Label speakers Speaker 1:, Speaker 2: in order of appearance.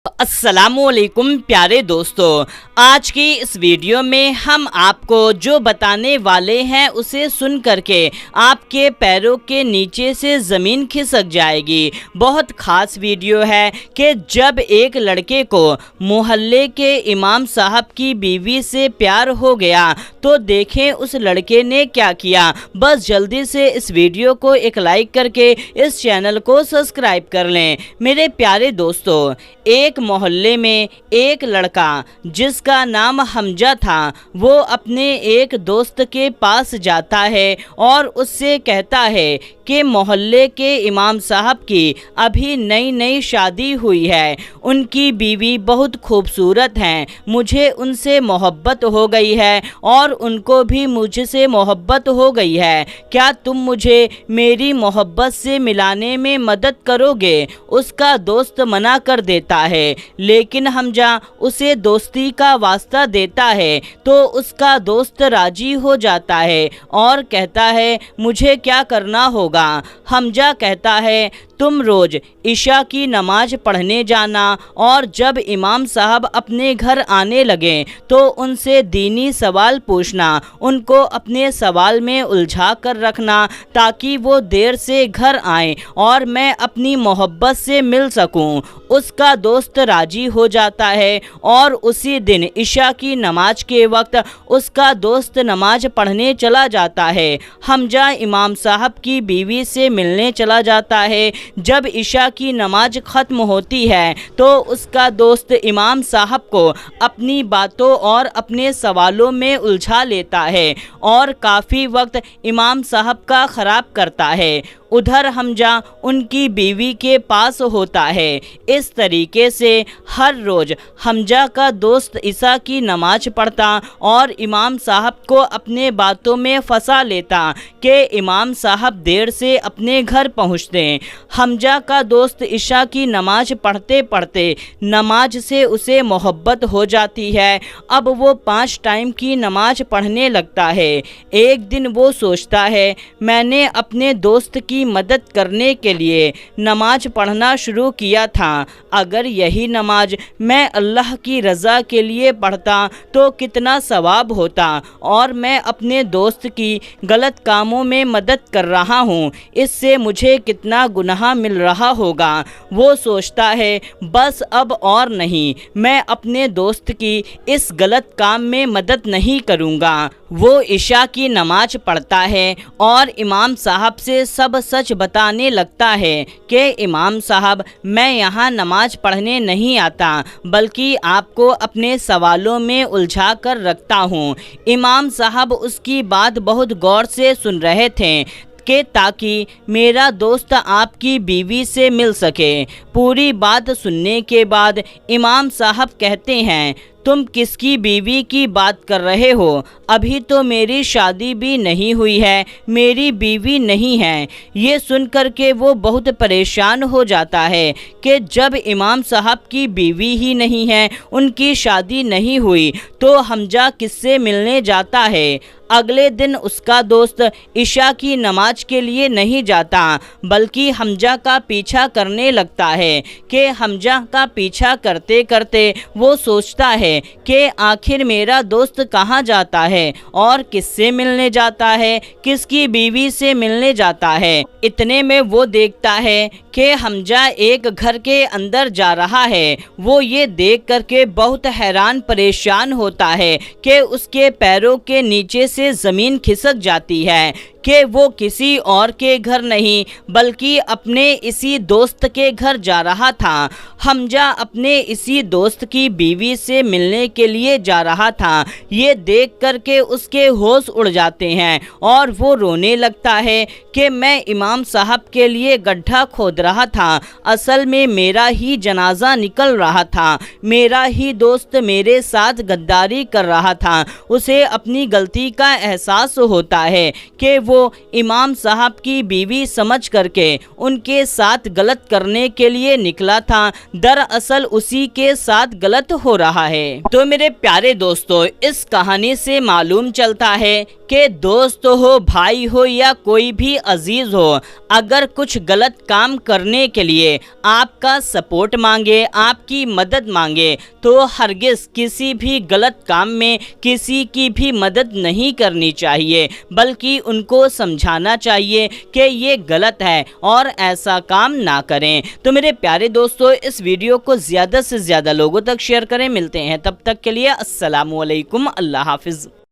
Speaker 1: अस्सलामुअलैकुम प्यारे दोस्तों, आज की इस वीडियो में हम आपको जो बताने वाले हैं उसे सुन करके आपके पैरों के नीचे से ज़मीन खिसक जाएगी। बहुत ख़ास वीडियो है कि जब एक लड़के को मोहल्ले के इमाम साहब की बीवी से प्यार हो गया तो देखें उस लड़के ने क्या किया। बस जल्दी से इस वीडियो को एक लाइक करके इस चैनल को सब्सक्राइब कर लें। मेरे प्यारे दोस्तों, एक मोहल्ले में एक लड़का जिसका नाम हमजा था, वो अपने एक दोस्त के पास जाता है और उससे कहता है कि मोहल्ले के इमाम साहब की अभी नई नई शादी हुई है, उनकी बीवी बहुत खूबसूरत हैं, मुझे उनसे मोहब्बत हो गई है और उनको भी मुझसे मोहब्बत हो गई है, क्या तुम मुझे मेरी मोहब्बत से मिलाने में मदद करोगे। उसका दोस्त मना कर देता है, लेकिन हमजा उसे दोस्ती का वास्ता देता है तो उसका दोस्त राजी हो जाता है और कहता है मुझे क्या करना होगा। हमजा कहता है तुम रोज़ इशा की नमाज पढ़ने जाना और जब इमाम साहब अपने घर आने लगें तो उनसे दीनी सवाल पूछना, उनको अपने सवाल में उलझा कर रखना ताकि वो देर से घर आएं और मैं अपनी मोहब्बत से मिल सकूं। उसका दोस्त राजी हो जाता है और उसी दिन इशा की नमाज के वक्त उसका दोस्त नमाज पढ़ने चला जाता है। हमजा इमाम साहब की बीवी से मिलने चला जाता है। जब इशा की नमाज ख़त्म होती है तो उसका दोस्त इमाम साहब को अपनी बातों और अपने सवालों में उलझा लेता है और काफ़ी वक्त इमाम साहब का ख़राब करता है। उधर हमजा उनकी बीवी के पास होता है। इस तरीके से हर रोज़ हमजा का दोस्त इशा की नमाज पढ़ता और इमाम साहब को अपने बातों में फंसा लेता कि इमाम साहब देर से अपने घर पहुँचते। हमजा का दोस्त इशा की नमाज पढ़ते पढ़ते नमाज से उसे मोहब्बत हो जाती है। अब वो 5 टाइम की नमाज पढ़ने लगता है। एक दिन वो सोचता है मैंने अपने दोस्त की मदद करने के लिए नमाज पढ़ना शुरू किया था, अगर यही नमाज मैं अल्लाह की रज़ा के लिए पढ़ता तो कितना सवाब होता और मैं अपने दोस्त की गलत कामों में मदद कर रहा हूँ, इससे मुझे कितना गुनाह मिल रहा होगा। वो सोचता है बस अब और नहीं, मैं अपने दोस्त की इस गलत काम में मदद नहीं करूँगा। वो इशा की नमाज पढ़ता है और इमाम साहब से सब सच बताने लगता है कि इमाम साहब मैं यहाँ नमाज पढ़ने नहीं आता बल्कि आपको अपने सवालों में उलझा कर रखता हूँ। इमाम साहब उसकी बात बहुत गौर से सुन रहे थे कि ताकि मेरा दोस्त आपकी बीवी से मिल सके। पूरी बात सुनने के बाद इमाम साहब कहते हैं तुम किसकी बीवी की बात कर रहे हो, अभी तो मेरी शादी भी नहीं हुई है, मेरी बीवी नहीं है। ये सुनकर के वो बहुत परेशान हो जाता है कि जब इमाम साहब की बीवी ही नहीं है, उनकी शादी नहीं हुई तो हमजा किससे मिलने जाता है। अगले दिन उसका दोस्त इशा की नमाज के लिए नहीं जाता बल्कि हमजा का पीछा करने लगता है कि हमजा का पीछा करते करते वो सोचता है कि आखिर मेरा दोस्त कहाँ जाता है और किससे मिलने जाता है, किसकी बीवी से मिलने जाता है। इतने में वो देखता है कि हमजा एक घर के अंदर जा रहा है। वो ये देख करके बहुत हैरान परेशान होता है कि उसके पैरों के नीचे से ज़मीन खिसक जाती है कि वो किसी और के घर नहीं बल्कि अपने इसी दोस्त के घर जा रहा था। हमजा अपने इसी दोस्त की बीवी से मिलने के लिए जा रहा था। ये देख करके उसके होश उड़ जाते हैं और वो रोने लगता है कि मैं इमाम साहब के लिए गड्ढा खोद रहा था, असल में मेरा ही जनाजा निकल रहा था, मेरा ही दोस्त मेरे साथ गद्दारी कर रहा था। उसे अपनी गलती का एहसास होता है कि वो इमाम साहब की बीवी समझ करके उनके साथ गलत करने के लिए निकला था, दरअसल उसी के साथ गलत हो रहा है। तो मेरे प्यारे दोस्तों, इस कहानी से मालूम चलता है کہ دوست ہو، بھائی ہو یا کوئی بھی عزیز ہو، اگر کچھ غلط کام کرنے کے لیے آپ کا سپورٹ مانگے، آپ کی مدد مانگے، تو ہرگز کسی بھی غلط کام میں کسی کی بھی مدد نہیں کرنی چاہیے، بلکہ ان کو سمجھانا چاہیے کہ یہ غلط ہے اور ایسا کام نہ کریں۔ تو میرے پیارے دوستو، اس ویڈیو کو زیادہ سے زیادہ لوگوں تک شیئر کریں۔ ملتے ہیں تب تک کے لیے، السلام علیکم، اللہ حافظ۔